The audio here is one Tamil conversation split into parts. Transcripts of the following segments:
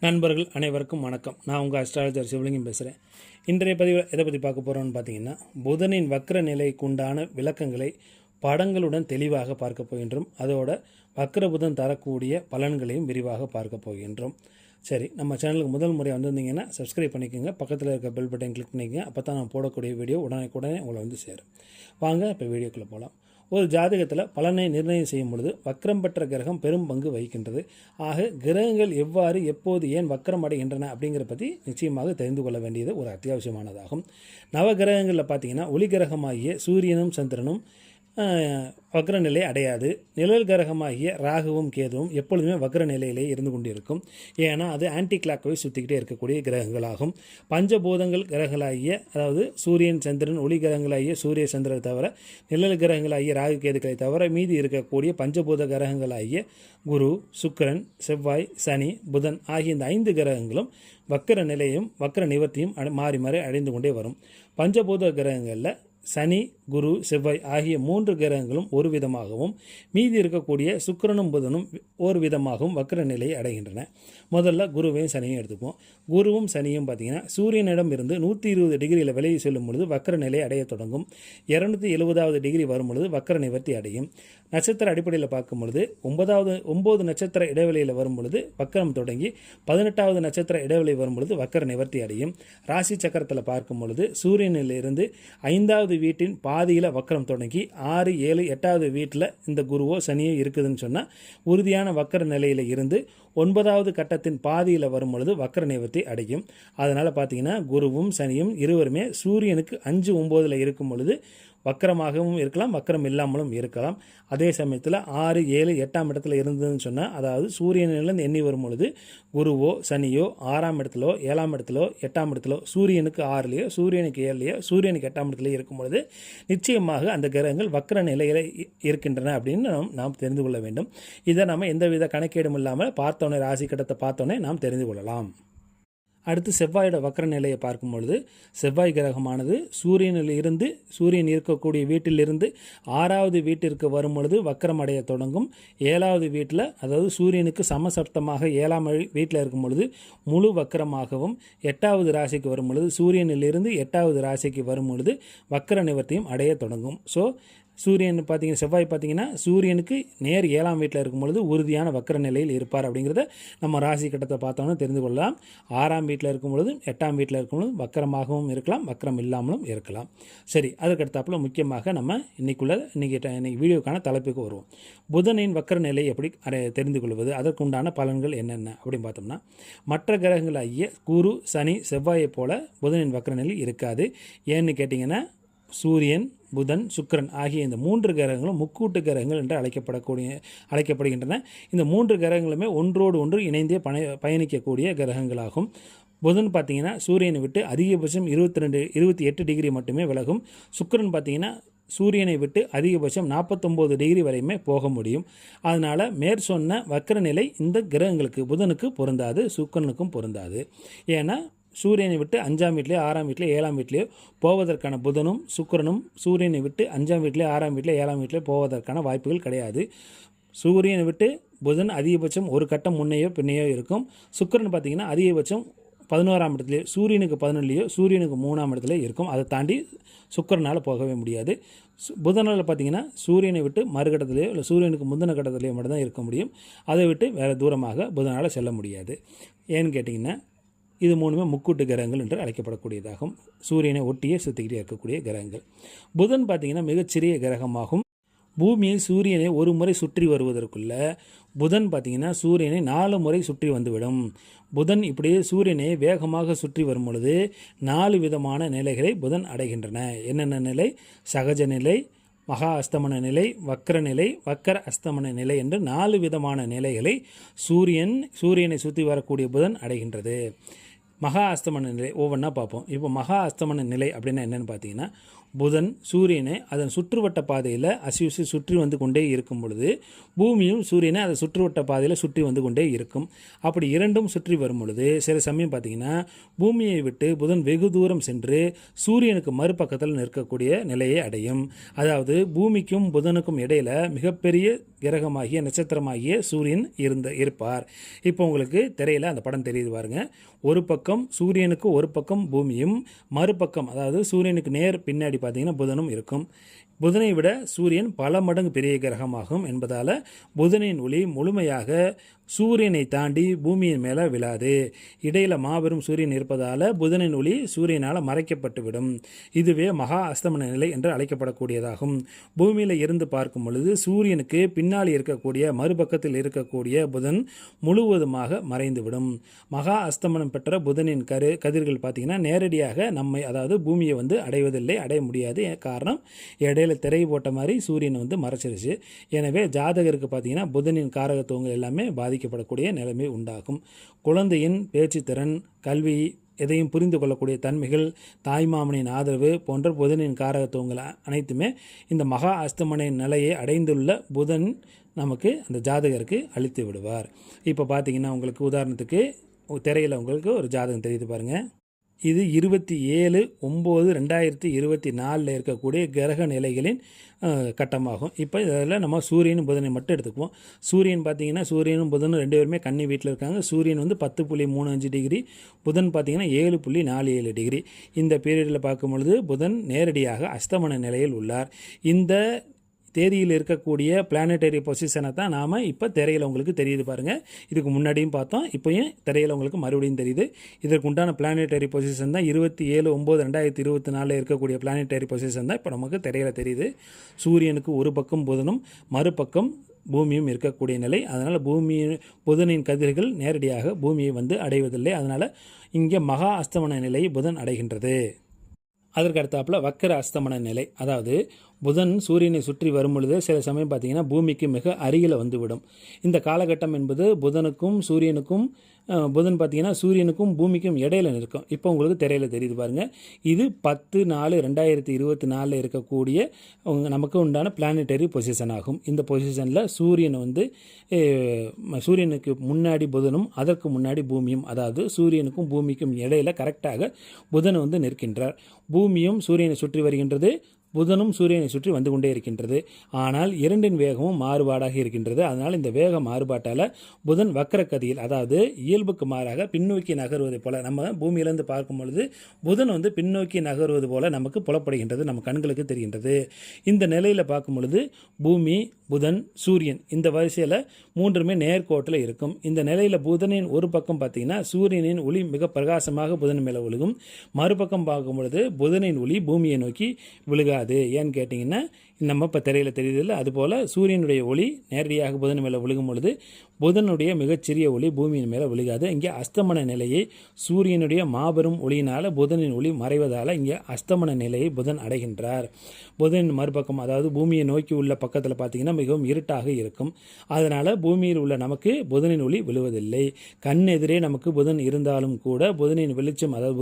நண்பர்கள் அனைவருக்கும் வணக்கம். நான் உங்கள் அஸ்ட்ராலஜர் சிவலிங்கம் பேசுகிறேன். இன்றைய பதிவில் எதை பற்றி பார்க்க போகிறோன்னு பார்த்தீங்கன்னா, புதனின் வக்ர நிலைக்கு உண்டான விளக்கங்களை படங்களுடன் தெளிவாக பார்க்க போகின்றோம். அதோட வக்ர புதன் தரக்கூடிய பலன்களையும் விரிவாக பார்க்க போகின்றோம். சரி, நம்ம சேனலுக்கு முதல் முறை வந்திருந்தீங்கன்னா சப்ஸ்கிரைப் பண்ணிக்கோங்க, பக்கத்தில் இருக்க பெல் பட்டன் கிளிக் பண்ணிக்கோங்க. அப்போ தான் நான் போடக்கூடிய வீடியோ உடனே உங்களை வந்து சேரும். வாங்க இப்போ வீடியோக்குள்ளே போகலாம். ஒரு ஜாதகத்தில் பலனை நிர்ணயம் செய்யும் பொழுது வக்ரம் பெற்ற கிரகம் பெரும் பங்கு வகிக்கின்றது. ஆக கிரகங்கள் எவ்வாறு எப்போது ஏன் வக்ரம் அடைகின்றன அப்படிங்கிற பற்றி நிச்சயமாக தெரிந்து கொள்ள வேண்டியது ஒரு அத்தியாவசியமானதாகும். நவ கிரகங்களில் பார்த்தீங்கன்னா ஒளி கிரகமாகிய சூரியனும் சந்திரனும் வக்ர நிலை அடையாது. நிழல் கிரகமாகிய ராகுவும் கேதுவும் எப்பொழுதுமே வக்ர நிலையிலே இருந்து கொண்டிருக்கும். ஏன்னா அது ஆன்டி கிளாக் வைஸ் சுற்றிக்கிட்டே இருக்கக்கூடிய கிரகங்களாகும். பஞ்சபூதங்கள் கிரகங்களாகிய, அதாவது சூரியன் சந்திரன் ஒளி கிரகங்களாகிய சூரிய சந்திரனை தவிர, நிழல் கிரகங்களாகிய ராகு கேதுக்களை தவிர மீதி இருக்கக்கூடிய பஞ்சபூத கிரகங்களாகிய குரு, சுக்கிரன், செவ்வாய், சனி, புதன் ஆகிய இந்த 5 கிரகங்களும் வக்ர நிலையும் வக்ர நிவர்த்தியும் மாறி மாறி அடைந்து கொண்டே வரும். பஞ்சபூத கிரகங்களில் சனி, குரு, செவ்வாய் ஆகிய 3 கிரகங்களும் ஒரு விதமாகவும், மீதி இருக்கக்கூடிய சுக்கிரனும் புதனும் ஒரு விதமாகவும் வக்ர நிலையை அடைகின்றன. முதல்ல குருவையும் சனியும் எடுத்துப்போம். குருவும் சனியும் பார்த்தீங்கன்னா சூரியனிடம் இருந்து 120 டிகிரியில் விலகி செல்லும் பொழுது வக்ர நிலை அடைய தொடங்கும். 270வது டிகிரி வரும் பொழுது வக்ர நிவர்த்தி அடையும். நட்சத்திர அடிப்படையில் பார்க்கும் பொழுது 9 நட்சத்திர இடைவெளியில் வரும் பொழுது வக்ரம் தொடங்கி 18வது நட்சத்திர இடைவெளி வரும் பொழுது வக்ர நிவர்த்தி அடையும். ராசி சக்கரத்தில் பார்க்கும் பொழுது சூரியனிலிருந்து 5வது வீட்டின் பாதியில் வக்ரம் தொடங்கி 6, 7, 8வது வீட்டில் இந்த குருவோ சனியோ இருக்குதுன்னு சொன்னால் உறுதியான வக்ர நிலையில் இருந்து 9வது கட்டத்தின் பாதியில் வரும் பொழுது வக்ர நிவர்த்தி அடையும். அதனால் பார்த்தீங்கன்னா குருவும் சனியும் இருவருமே சூரியனுக்கு 5, 9ல் இருக்கும் பொழுது வக்கரமாகவும் இருக்கலாம், வக்கரம் இல்லாமலும் இருக்கலாம். அதே சமயத்தில் 6, 7, 8ஆம் இடத்துல இருந்ததுன்னு சொன்னால், அதாவது சூரியனிலிருந்து எண்ணி வரும் பொழுது குருவோ சனியோ 6ஆம் இடத்துலோ 7ஆம் இடத்துலோ 8ஆம் இடத்துலோ சூரியனுக்கு 6லையோ சூரியனுக்கு 7லையோ சூரியனுக்கு 8ஆம் இடத்துலையோ இருக்கும் பொழுது நிச்சயமாக அந்த கிரகங்கள் வக்ர நிலையில் இருக்கின்றன அப்படின்னு நாம் தெரிந்து கொள்ள வேண்டும். இதை நம்ம எந்தவித கணக்கீடும் இல்லாமல் பார்த்தோன்னே, ராசி கட்டத்தை பார்த்தோன்னே நாம் தெரிந்து கொள்ளலாம். அடுத்து செவ்வாயோட வக்ர நிலையை பார்க்கும் பொழுது செவ்வாய் கிரகமானது சூரியன் இருக்கக்கூடிய வீட்டிலிருந்து 6வது வீட்டிற்கு வரும் பொழுது வக்ரம் அடைய தொடங்கும். 7வது வீட்டில், அதாவது சூரியனுக்கு சமசப்தமாக 7ஆம் வீட்டில் இருக்கும் பொழுது முழு வக்ரமாகவும், 8வது ராசிக்கு வரும் பொழுது சூரியனிலிருந்து 8வது ராசிக்கு வரும் பொழுது வக்ர நிவர்த்தியும் அடைய தொடங்கும். ஸோ சூரியன் பார்த்தீங்கன்னா, செவ்வாய் பார்த்தீங்கன்னா சூரியனுக்கு நேர் 7ஆம் வீட்டில் இருக்கும் பொழுது உறுதியான வக்ர நிலையில் இருப்பார் அப்படிங்கிறத நம்ம ராசி கட்டத்தை பார்த்தோன்னா தெரிந்து கொள்ளலாம். 6ஆம் வீட்டில் இருக்கும் பொழுது 8ஆம் வீட்டில் இருக்கும் பொழுது வக்கரமாகவும் இருக்கலாம், வக்கரம் இல்லாமலும் இருக்கலாம். சரி, அதுக்கடுத்தாப்புல முக்கியமாக நம்ம இன்னைக்கு வீடியோக்கான தலைப்புக்கு வருவோம். புதனின் வக்ர நிலை எப்படி தெரிந்து கொள்வது, அதற்குண்டான பலன்கள் என்னென்ன அப்படின்னு பார்த்தோம்னா, மற்ற கிரகங்களாகிய குரு, சனி, செவ்வாயை போல புதனின் வக்ர நிலை இருக்காது. ஏன்னு கேட்டிங்கன்னா, சூரியன், புதன், சுக்கிரன் ஆகிய இந்த 3 கிரகங்களும் முக்கூட்டு கிரகங்கள் என்று அழைக்கப்படுகின்றன. இந்த 3 கிரகங்களுமே ஒன்றோடு ஒன்று இணைந்தே பயணிக்கக்கூடிய கிரகங்களாகும். புதன் பார்த்தீங்கன்னா சூரியனை விட்டு அதிகபட்சம் 28 டிகிரி மட்டுமே விலகும். சுக்கிரன் பார்த்தீங்கன்னா சூரியனை விட்டு அதிகபட்சம் 49 டிகிரி வரையுமே போக முடியும். அதனால் மேற்சொன்ன வக்ர நிலை இந்த கிரகங்களுக்கு, புதனுக்கு பொருந்தாது, சுக்கிரனுக்கும் பொருந்தாது. ஏன்னா சூரியனை விட்டு 5ஆம் வீட்லேயோ 6ஆம் வீட்லேயோ 7ஆம் வீட்லேயோ போவதற்கான புதனும் சுக்கிரனும் சூரியனை விட்டு 5ஆம் வீட்லேயோ 6ஆம் வீட்லேயோ 7ஆம் வீட்லேயோ போவதற்கான வாய்ப்புகள் கிடையாது. சூரியனை விட்டு புதன் அதிகபட்சம் ஒரு கட்டம் முன்னையோ பின்னையோ இருக்கும். சுக்கிரன் பார்த்திங்கன்னா அதிகபட்சம் 11ஆம் இடத்துலையோ, சூரியனுக்கு 11லையோ சூரியனுக்கு 3ஆம் இடத்துலையோ இருக்கும். அதை தாண்டி சுக்கிரனால் போகவே முடியாது. புதனால் பார்த்திங்கன்னா சூரியனை விட்டு மறுகட்டத்திலேயோ இல்லை சூரியனுக்கு முந்தின கட்டத்திலேயோ மட்டும்தான் இருக்க முடியும். அதை விட்டு வேறு தூரமாக புதனால் செல்ல முடியாது. ஏன்னு கேட்டிங்கன்னா, இது 3மே முக்கூட்டு கிரகங்கள் என்று அழைக்கப்படக்கூடியதாகும். சூரியனை ஒட்டியே சுற்றிக்கிட்டே இருக்கக்கூடிய கிரகங்கள். புதன் பார்த்திங்கன்னா மிகச்சிறிய கிரகமாகும். பூமியை சூரியனை ஒரு முறை சுற்றி வருவதற்குள்ள புதன் பார்த்திங்கன்னா சூரியனை 4 முறை சுற்றி வந்துவிடும். புதன் இப்படியே சூரியனை வேகமாக சுற்றி வரும் பொழுது 4 விதமான நிலைகளை புதன் அடைகின்றன. என்னென்ன நிலை? சகஜ நிலை, மகா அஸ்தமன நிலை, வக்ர நிலை, வக்கர அஸ்தமன நிலை என்று 4 விதமான நிலைகளை சூரியனை சுற்றி வரக்கூடிய புதன் அடைகின்றது. மகா அஸ்தமன நிலை ஒவ்வொன்றா பார்ப்போம். இப்போ மகா அஸ்தமன நிலை அப்படின்னா என்னென்னு பார்த்தீங்கன்னா, புதன் சூரியனை அதன் சுற்றுவட்ட பாதையில் அசியூசி சுற்றி வந்து கொண்டே இருக்கும் பொழுது பூமியும் சூரியனை அதை சுற்றுவட்ட பாதையில் சுற்றி வந்து கொண்டே இருக்கும். அப்படி இரண்டும் சுற்றி வரும் பொழுது சில சமயம் பார்த்திங்கன்னா பூமியை விட்டு புதன் வெகு தூரம் சென்று சூரியனுக்கு மறுபக்கத்தில் நிற்கக்கூடிய நிலையை அடையும். அதாவது பூமிக்கும் புதனுக்கும் இடையில் மிகப்பெரிய கிரகமாகிய நட்சத்திரமாகிய சூரியன் இருப்பார். இப்போ உங்களுக்கு திரையில் அந்த படம் தெரியுது பாருங்க. ஒரு பக்கம் சூரியனுக்கு ஒரு பக்கம் பூமியும், மறுபக்கம் அதாவது சூரியனுக்கு நேர் பின்னாடி பார்த்தீங்கன்னா புதனும் இருக்கும். புதனை விட சூரியன் பல மடங்கு பெரிய கிரகமாகும் என்பதால் புதனின் ஒளி முழுமையாக சூரியனை தாண்டி பூமியின் மேலே விழாது. இடையில் மாபெரும் சூரியன் இருப்பதால் புதனின் ஒளி சூரியனால் மறைக்கப்பட்டுவிடும். இதுவே மகா அஸ்தமன நிலை என்று அழைக்கப்படக்கூடியதாகும். பூமியில் இருந்து பார்க்கும் பொழுது சூரியனுக்கு பின்னால் இருக்கக்கூடிய மறுபக்கத்தில் இருக்கக்கூடிய புதன் முழுவதுமாக மறைந்துவிடும். மகா அஸ்தமனம் பெற்ற புதனின் கதிர்கள் பார்த்திங்கன்னா நேரடியாக நம்மை அதாவது பூமியை அடைவதில்லை, அடைய முடியாது. காரணம் இடையில திரை போட்ட மாதிரி சூரியன் மறைச்சிருச்சு. எனவே ஜாதகருக்கு பார்த்திங்கன்னா புதனின் காரகத்துவங்கள் எல்லாமே பாதிக்கப்படக்கூடிய நிலைமை உண்டாகும். குழந்தையின் பேச்சு திறன், கல்வி, எதையும் புரிந்து கொள்ளக்கூடிய தன்மைகள், தாய்மாமனின் ஆதரவு போன்ற புதனின் காரகத்துவங்கள் அனைத்துமே இந்த மகா அஸ்தமன நிலையை அடைந்துள்ள புதன் நமக்கு அந்த ஜாதகருக்கு அளித்து விடுவார். இப்போ பார்த்தீங்கன்னா உங்களுக்கு உதாரணத்துக்கு திரையில் உங்களுக்கு ஒரு ஜாதகம் தெரியுது பாருங்கள். இது 27/9/2024 இருக்கக்கூடிய கிரக நிலைகளின் கட்டமாகும். இப்போ இதில் நம்ம சூரியனும் புதனை மட்டும் எடுத்துக்குவோம். சூரியன் பார்த்திங்கன்னா சூரியனும் புதனும் ரெண்டு பேருமே கன்னி வீட்டில் இருக்காங்க. சூரியன் 10.35 டிகிரி, புதன் பார்த்திங்கன்னா 7.47 டிகிரி. இந்த பீரியடில் பார்க்கும் பொழுது புதன் நேரடியாக அஸ்தமன நிலையில் உள்ளார். இந்த தேதியில் இருக்கக்கூடிய பிளானட்டரி பொசிஷனை தான் நாம் இப்போ திரையில் உங்களுக்கு தெரியுது பாருங்கள். இதுக்கு முன்னாடியும் பார்த்தோம், இப்போயும் திரையில் உங்களுக்கு மறுபடியும் தெரியுது. இதற்கு உண்டான பிளானட்டரி பொசிஷன் தான் 27/9/2024 இருக்கக்கூடிய பிளானட்டரி பொசிஷன் தான் இப்போ நமக்கு திரையில் தெரியுது. சூரியனுக்கு ஒரு பக்கம் புதனும் மறுபக்கம் பூமியும் இருக்கக்கூடிய நிலை. அதனால் புதனின் கதிர்கள் நேரடியாக பூமியை அடைவதில்லை. அதனால் இங்கே மகா அஸ்தமன நிலையை புதன் அடைகின்றது. அதற்கு அடுத்தாப்பில் வக்கர அஸ்தமன நிலை, அதாவது புதன் சூரியனை சுற்றி வரும் பொழுது சில சமயம் பார்த்திங்கன்னா பூமிக்கு மிக அருகில் வந்துவிடும். இந்த காலகட்டம் என்பது புதனுக்கும் சூரியனுக்கும் புதன் பார்த்திங்கன்னா சூரியனுக்கும் பூமிக்கும் இடையில நிற்கும். இப்போ உங்களுக்கு திரையில் தெரியுது பாருங்கள். இது 10/4/2024 இருக்கக்கூடிய நமக்கு உண்டான பிளானட்டரி பொசிஷன் ஆகும். இந்த பொசிஷனில் சூரியனுக்கு முன்னாடி புதனும் அதற்கு முன்னாடி பூமியும், அதாவது சூரியனுக்கும் பூமிக்கும் இடையில கரெக்டாக புதன் நிற்கின்றார். பூமியும் சூரியனை சுற்றி வருகின்றது, புதனும் சூரியனை சுற்றி வந்து கொண்டே இருக்கின்றது. ஆனால் இரண்டின் வேகமும் மாறுபாடாக இருக்கின்றது. அதனால் இந்த வேக மாறுபாட்டால் புதன் வக்கரக்கதியில், அதாவது இயல்புக்கு மாறாக பின்னோக்கி நகர்வது போல, நம்ம பூமியிலிருந்து பார்க்கும் பொழுது புதன் பின்னோக்கி நகர்வது போல நமக்கு புலப்படுகின்றது, நம்ம கண்களுக்கு தெரிகின்றது. இந்த நிலையில் பார்க்கும் பொழுது பூமி, புதன், சூரியன் இந்த வரிசையில் மூன்றுமே நேர்கோட்டில் இருக்கும். இந்த நிலையில் புதனின் ஒரு பக்கம் பார்த்திங்கன்னா சூரியனின் ஒளி மிக பிரகாசமாக புதன் மேலே விழுகும். மறுபக்கம் பார்க்கும் பொழுது புதனின் ஒளி பூமியை நோக்கி விழுகாது. ஏன்னு கேட்டிங்கன்னா நம்ம இப்போ திரையில் தெரியுதில்லை, அதுபோல் சூரியனுடைய ஒளி நேரடியாக புதன் மேலே விழுகும் பொழுது புதனுடைய மிகச்சிறிய ஒளி பூமியின் மேலே விழுகாது. இங்கே அஸ்தமன நிலையை சூரியனுடைய மாபெரும் ஒளியினால் புதனின் ஒளி மறைவதால் இங்கே அஸ்தமன நிலையை புதன் அடைகின்றார். புதனின் மறுபக்கம் அதாவது பூமியை நோக்கி உள்ள பக்கத்தில் பார்த்திங்கன்னா மிகவும் இருட்டாக இருக்கும். அதனால் பூமியில் உள்ள நமக்கு புதனின் ஒளி விழுவதில்லை. கண் எதிரே நமக்கு புதன் இருந்தாலும் கூட புதனின் வெளிச்சம், அதாவது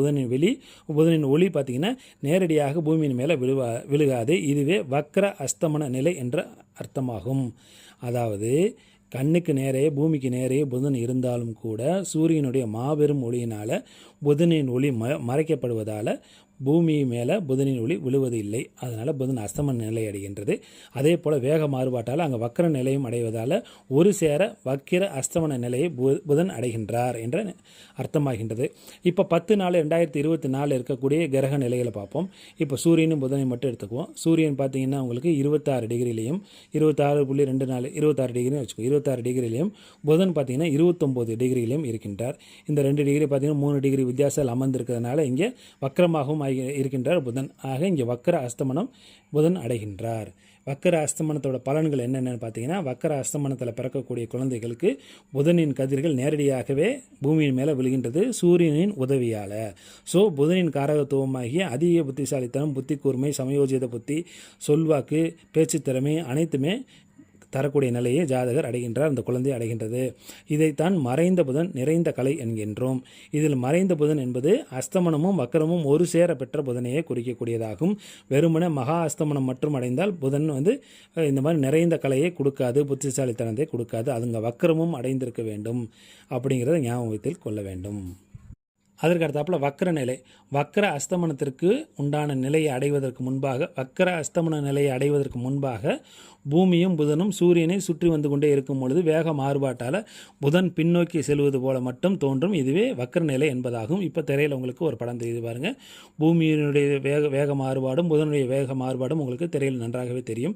புதனின் ஒளி பார்த்திங்கன்னா நேரடியாக பூமியின் மேலே விழுகாது. இதுவே வக்ர அஸ்தமன நிலை என்ற அர்த்தமாகும். அதாவது கண்ணுக்கு நேரே பூமிக்கு நேரே புதன் இருந்தாலும் கூட சூரியனுடைய மாபெரும் ஒளியினால் புதனின் ஒளி மறைக்கப்படுவதால் பூமி மேலே புதனின் ஒளி விழுவது இல்லை. அதனால் புதன் அஸ்தமன நிலை அடைகின்றது. அதே போல் வேக மாறுபாட்டால் அங்கே வக்கர நிலையும் அடைவதால் ஒரு சேர வக்கிர அஸ்தமன நிலையை புதன் அடைகின்றார் என்ற அர்த்தமாகின்றது. இப்போ 10/4/2024 இருக்கக்கூடிய கிரக நிலைகளை பார்ப்போம். இப்போ சூரியனும் புதனை மட்டும் எடுத்துக்குவோம். சூரியன் பார்த்தீங்கன்னா உங்களுக்கு 26 டிகிரிலையும் 26.24 26 டிகிரியும் வச்சுக்கோ 26 டிகிரிலையும், புதன் பார்த்தீங்கன்னா 29 டிகிரிலையும் இருக்கின்றார். இந்த 2 டிகிரி பார்த்தீங்கன்னா 3 டிகிரி வித்தியாசத்தில் அமர்ந்திருக்கிறதுனால இங்கே வக்கரமாகவும் இருக்கின்றார் புதன். ஆக இங்கே வக்கர அஸ்தமனம் புதன் அடைகின்றார். வக்கர அஸ்தமனத்தோட பலன்கள் என்னென்னு பார்த்தீங்கன்னா, வக்கர அஸ்தமனத்தில் பிறக்கக்கூடிய குழந்தைகளுக்கு புதனின் கதிர்கள் நேரடியாகவே பூமியின் மேலே விழுகின்றது சூரியனின் உதவியால். ஸோ புதனின் காரகத்துவமாகிய அதிக புத்திசாலித்தனம், புத்தி கூர்மை, சமயோஜித புத்தி, சொல்வாக்கு, பேச்சு திறமை அனைத்துமே தரக்கூடிய நிலையை ஜாதகர் அடைகின்றார், அந்த குழந்தை அடைகின்றது. இதைத்தான் மறைந்த புதன் நிறைந்த கலை என்கின்றோம். இதில் மறைந்த புதன் என்பது அஸ்தமனமும் வக்கரமும் ஒரு சேர பெற்ற புதனையே குறிக்கக்கூடியதாகும். வெறுமனே மகா அஸ்தமனம் மற்றும் அடைந்தால் புதன் இந்த மாதிரி நிறைந்த கலையை கொடுக்காது, புத்திசாலித்தனத்தை கொடுக்காது. அதுங்க வக்கரமும் அடைந்திருக்க வேண்டும் அப்படிங்கிறத ஞாபகத்தில் கொள்ள வேண்டும். அதற்கு அடுத்தாப்புல வக்கர நிலை. வக்கர அஸ்தமனத்திற்கு உண்டான நிலையை அடைவதற்கு முன்பாக, வக்கர அஸ்தமன நிலையை அடைவதற்கு முன்பாக பூமியும் புதனும் சூரியனை சுற்றி வந்து கொண்டே இருக்கும் பொழுது வேக மாறுபாட்டால் புதன் பின்னோக்கி செல்வது போல மட்டும் தோன்றும். இதுவே வக்கர நிலை என்பதாகும். இப்போ திரையில் உங்களுக்கு ஒரு படம் தெரியுது பாருங்கள். பூமியினுடைய வேக மாறுபாடும் புதனுடைய வேக மாறுபாடும் உங்களுக்கு திரையில் நன்றாகவே தெரியும்.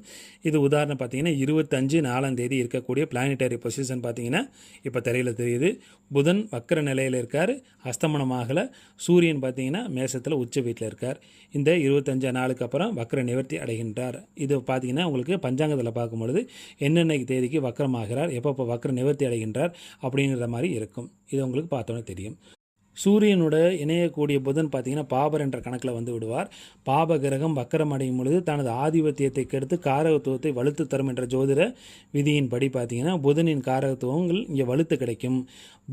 இது உதாரணம் பார்த்தீங்கன்னா 25/4 இருக்கக்கூடிய பிளானட்டரி பொசிஷன் பார்த்தீங்கன்னா இப்போ திரையில் தெரியுது. புதன் வக்கர நிலையில் இருக்கார், அஸ்தமனமாகலை. சூரியன் பார்த்தீங்கன்னா மேசத்தில் உச்ச வீட்டில் இருக்கார். இந்த 25 அப்புறம் வக்கர நிவர்த்தி அடைகின்றார். இது பார்த்தீங்கன்னா உங்களுக்கு பஞ்சாங்கத்தில் பார்க்கும்பொழுது என்னென்ன தேதிக்கு வக்கரமாகிறார், எப்போ வக்கர நிவர்த்தி அடைகின்றார் அப்படிங்கிற மாதிரி இருக்கும். இது உங்களுக்கு பார்த்தோன்னே தெரியும். சூரியனோட இணையக்கூடிய புதன் பார்த்தீங்கன்னா பாபர் என்ற கணக்கில் வந்து விடுவார். பாப கிரகம் வக்கரம் அடையும் பொழுது தனது ஆதிபத்தியத்தை கெடுத்து காரகத்துவத்தை வலுத்து தரும் என்ற ஜோதிட விதியின்படி பார்த்தீங்கன்னா புதனின் காரகத்துவங்கள் இங்கே வலுத்து கிடைக்கும்.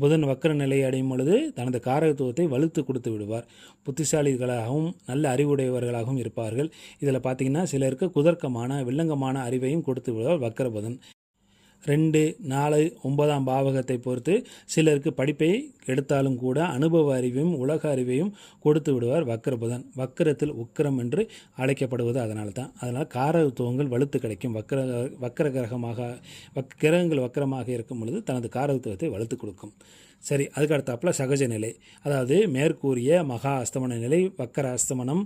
புதன் வக்கர நிலையை அடையும் பொழுது தனது காரகத்துவத்தை வலுத்து கொடுத்து விடுவார். புத்திசாலிகளாகவும் நல்ல அறிவுடையவர்களாகவும் இருப்பார்கள். இதில் பார்த்தீங்கன்னா சிலருக்கு குதர்க்கமான வில்லங்கமான அறிவையும் கொடுத்து விடுவார் வக்கர புதன். 2, 4, 9ஆம் பாவகத்தை பொறுத்து சிலருக்கு படிப்பை எடுத்தாலும் கூட அனுபவ அறிவையும் உலக அறிவையும் கொடுத்து விடுவார் வக்கர புதன். வக்கரத்தில் உக்கரம் என்று அழைக்கப்படுவது அதனால தான். அதனால் காரகத்துவங்கள் வலுத்து கிடைக்கும். வக்கர கிரகமாக கிரகங்கள் வக்கரமாக இருக்கும் பொழுது தனது காரகத்துவத்தை வலுத்து கொடுக்கும். சரி, அதுக்கு அடுத்தாப்புல சகஜ நிலை. அதாவது மேற்கூறிய மகா அஸ்தமன நிலை, வக்கர அஸ்தமனம்,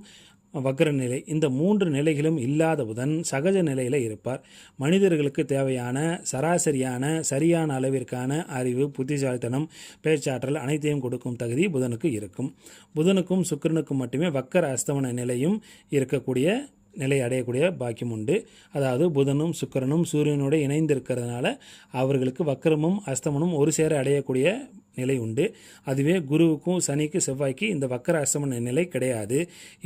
வக்கர நிலை, இந்த 3 நிலைகளும் இல்லாத புதன் சகஜ நிலையில் இருப்பார். மனிதர்களுக்கு தேவையான சராசரியான சரியான அளவிற்கான அறிவு, புத்திசாலித்தனம், பேச்சாற்றல் அனைத்தையும் கொடுக்கும் தகுதி புதனுக்கு இருக்கும். புதனுக்கும் சுக்கிரனுக்கும் மட்டுமே வக்கர அஸ்தமன நிலையும் இருக்கக்கூடிய நிலை அடையக்கூடிய பாக்கியம் உண்டு. அதாவது புதனும் சுக்கிரனும் சூரியனோடு இணைந்திருக்கிறதுனால அவர்களுக்கு வக்கரமும் அஸ்தமனும் ஒரு சேர அடையக்கூடிய நிலை உண்டு. அதுவே குருவுக்கும் சனிக்கு செவ்வாய்க்கு இந்த வக்கர அஸ்தமன நிலை கிடையாது.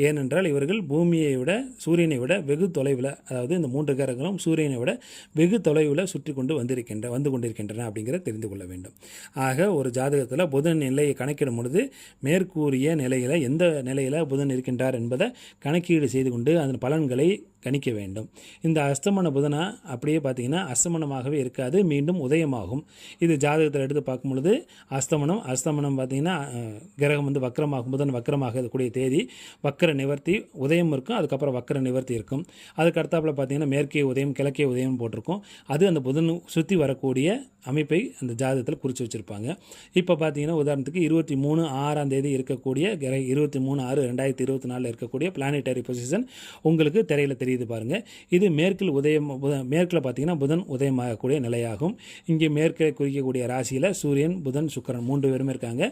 ஏனென்றால் இவர்கள் பூமியை விட சூரியனை விட வெகு தொலைவில், அதாவது இந்த 3 கிரகங்களும் சூரியனை விட வெகு தொலைவில் சுற்றி கொண்டு வந்து கொண்டிருக்கின்றன அப்படிங்கிறத தெரிந்து கொள்ள வேண்டும். ஆக ஒரு ஜாதகத்தில் புதன் நிலையை கணக்கிடும் பொழுது மேற்கூறிய நிலையில் எந்த நிலையில் புதன் இருக்கின்றார் என்பதை கணக்கீடு செய்து கொண்டு அதன் பலன்களை கணிக்க வேண்டும். இந்த அஸ்தமன புதனா அப்படியே பார்த்தீங்கன்னா அஸ்தமனமாகவே இருக்காது, மீண்டும் உதயமாகும். இது ஜாதகத்தில் எடுத்து பார்க்கும் பொழுது அஸ்தமனம் பார்த்தீங்கன்னா கிரகம் வக்கரமாகும், புதன் வக்கரமாக இருக்கக்கூடிய தேதி வக்கர நிவர்த்தி உதயம் இருக்கும், அதுக்கப்புறம் வக்கர நிவர்த்தி இருக்கும். அதுக்கு அடுத்தாப்புல பார்த்தீங்கன்னா மேற்கே உதயம் கிழக்கே உதயம் போட்டிருக்கும். அது அந்த புதன் சுற்றி வரக்கூடிய அமைப்பை அந்த ஜாதகத்தில் குறித்து வச்சுருப்பாங்க. இப்போ பார்த்தீங்கன்னா உதாரணத்துக்கு 23/6 இருக்கக்கூடிய 23/6/2024 இருக்கக்கூடிய பிளானட்டரி பொசிஷன் உங்களுக்கு திரையில் தெரியுது பாருங்கள். இது மேற்கில் மேற்கில் பார்த்தீங்கன்னா புதன் உதயமாகக்கூடிய நிலையாகும். இங்கே மேற்கே குறிக்கக்கூடிய ராசியில் சூரியன், புதன், சுக்கிரன் 3 பேருமே இருக்காங்க.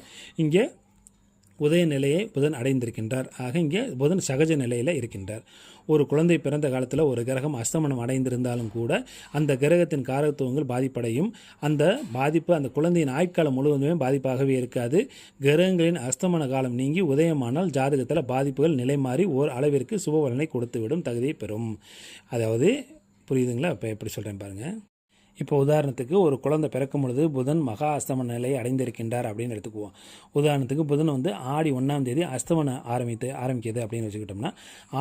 இங்கே உதய நிலையை புதன் அடைந்திருக்கின்றார். ஆக இங்கே புதன் சகஜ நிலையில் இருக்கின்றார். ஒரு குழந்தை பிறந்த காலத்தில் ஒரு கிரகம் அஸ்தமனம் அடைந்திருந்தாலும் கூட அந்த கிரகத்தின் காரகத்துவங்கள் பாதிப்படையும். அந்த பாதிப்பு அந்த குழந்தையின் ஆயுட்காலம் முழுவதுமே பாதிப்பாகவே இருக்காது. கிரகங்களின் அஸ்தமன காலம் நீங்கி உதயமானால் ஜாதகத்தில் பாதிப்புகள் நிலை மாறி ஓர் அளவிற்கு சுபபலனை கொடுத்துவிடும், தகுதியை பெறும். அதாவது புரியுதுங்களா? இப்போ எப்படி சொல்கிறேன் பாருங்கள். இப்போ உதாரணத்துக்கு ஒரு குழந்தை பிறக்கும் பொழுது புதன் மகா அஸ்தமன நிலையை அடைந்திருக்கின்றார் அப்படின்னு எடுத்துக்குவோம். உதாரணத்துக்கு புதன் ஆடி 1 அஸ்தமனம் ஆரம்பிக்குது அப்படின்னு வச்சுக்கிட்டோம்னா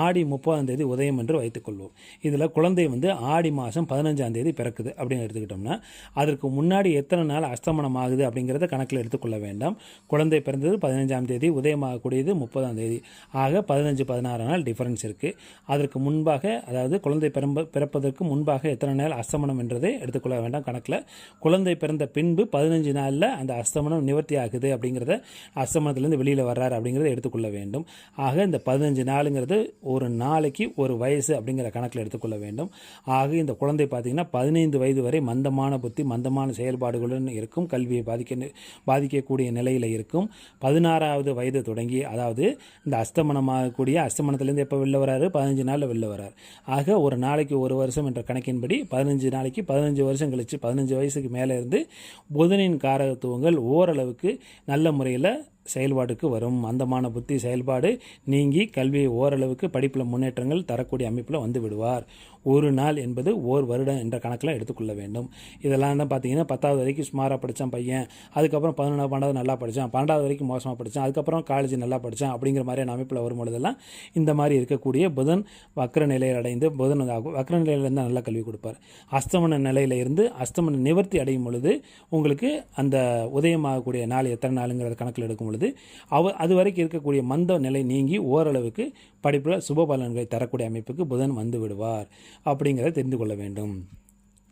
ஆடி 30 உதயம் என்று வைத்துக்கொள்வோம். இதில் குழந்தை ஆடி மாதம் 15 பிறக்குது அப்படின்னு எடுத்துக்கிட்டோம்னா அதற்கு முன்னாடி எத்தனை நாள் அஸ்தமனம் ஆகுது அப்படிங்கிறத கணக்கில் எடுத்துக்கொள்ள வேண்டாம். குழந்தை பிறந்தது 15 உதயமாகக்கூடியது 30 ஆக 15-16 நாள் டிஃபரன்ஸ் இருக்குது. அதற்கு முன்பாக, அதாவது குழந்தை பிறப்பதற்கு முன்பாக எத்தனை நாள் அஸ்தமனம் என்றதை எடுத்துக்கொள்ள வேண்டாம் கணக்கில். குழந்தை பிறந்த பின்பு 15 நாளில் அந்த அஸ்தமனம் நிவர்த்தி ஆகுது அப்படிங்கிறத, அஸ்தமனத்திலேருந்து வெளியில் வர்றாரு அப்படிங்கிறத எடுத்துக்கொள்ள வேண்டும். ஆக இந்த 15 நாளுங்கிறது ஒரு நாளைக்கு ஒரு வயசு அப்படிங்கிற கணக்கில் எடுத்துக்கொள்ள வேண்டும். ஆக இந்த குழந்தை பார்த்திங்கன்னா 15 வயது வரை மந்தமான புத்தி, மந்தமான செயல்பாடுகளுடன் இருக்கும், கல்வியை பாதிக்கக்கூடிய நிலையில் இருக்கும். 16வது வயது தொடங்கி, அதாவது இந்த அஸ்தமனத்திலேருந்து எப்போ வெளில வராரு? 15 நாளில் வெளில வரார். ஆக ஒரு நாளைக்கு ஒரு வருஷம் என்ற கணக்கின்படி 15 நாளைக்கு 15 வருஷம் கழித்து 15 வயசுக்கு மேலே இருந்து புதனின் காரகத்துவங்கள் ஓரளவுக்கு நல்ல முறையில் செயல்பாட்டுக்கு வரும். மந்தமான புத்தி செயல்பாடு நீங்கி கல்வியை ஓரளவுக்கு படிப்பில் முன்னேற்றங்கள் தரக்கூடிய அமைப்பில் வந்து விடுவார். ஒரு நாள் என்பது ஓர் வருடம் என்ற கணக்கில் எடுத்துக்கொள்ள வேண்டும். இதெல்லாம் தான் பார்த்தீங்கன்னா 10வது வரைக்கும் சுமாராக படித்தான் பையன், அதுக்கப்புறம் 11வது 12வது நல்லா படித்தான், 12வது வரைக்கும் மோசமாக படித்தான், அதுக்கப்புறம் காலேஜ் நல்லா படித்தான் அப்படிங்கிற மாதிரியான அமைப்பில் வரும்பொழுதெல்லாம் இந்த மாதிரி இருக்கக்கூடிய புதன் வக்ர நிலையில் அடைந்து புதன் வக்ர நிலையிலிருந்து நல்ல கல்வி கொடுப்பார். அஸ்தமன நிலையில் இருந்து அஸ்தமன நிவர்த்தி அடையும் பொழுது உங்களுக்கு அந்த உதயமாகக்கூடிய நாள் எத்தனை நாளுங்கிறத கணக்கில் எடுக்கும் பொழுது அது வரைக்கும் இருக்கக்கூடிய மந்த நிலை நீங்கி ஓரளவுக்கு படிப்பில் சுப பலன்களை தரக்கூடிய அமைப்புக்கு புதன் வந்து விடுவார் அப்படிங்கிறத தெரிந்து கொள்ள வேண்டும்.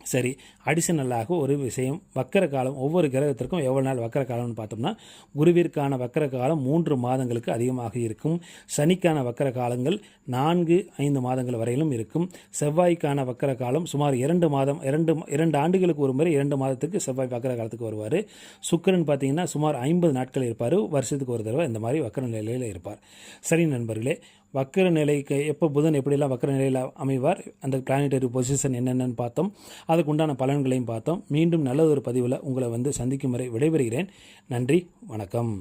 சரி, அடிஷனலாக ஒரு விஷயம், வக்கர காலம் ஒவ்வொரு கிரகத்திற்கும் எவ்வளோ நாள் வக்கர காலம்னு பார்த்தோம்னா, குருவிற்கான வக்கர காலம் 3 மாதங்களுக்கு அதிகமாக இருக்கும். சனிக்கான வக்கர காலங்கள் 4-5 மாதங்கள் வரையிலும் இருக்கும். செவ்வாய்க்கான வக்கர காலம் சுமார் 2 ஆண்டுகளுக்கு ஒரு முறை 2 மாதத்துக்கு செவ்வாய் வக்கர காலத்துக்கு வருவார். சுக்கிரன் பார்த்தீங்கன்னா சுமார் 50 நாட்கள் இருப்பார். வருஷத்துக்கு ஒரு தடவை இந்த மாதிரி வக்கர நிலையில் இருப்பார். சரி நண்பர்களே, வக்கர நிலைக்கு எப்போ புதன் எப்படிலாம் வக்கர நிலையில் அமைவார், அந்த பிளானட்டரி பொசிஷன் என்னென்னு பார்த்தோம், அதுக்கு உண்டான பலன்களையும் பார்த்தோம். மீண்டும் நல்ல ஒரு பதிவில் உங்களை வந்து சந்திக்கும் வரை விடைபெறுகிறேன். நன்றி, வணக்கம்.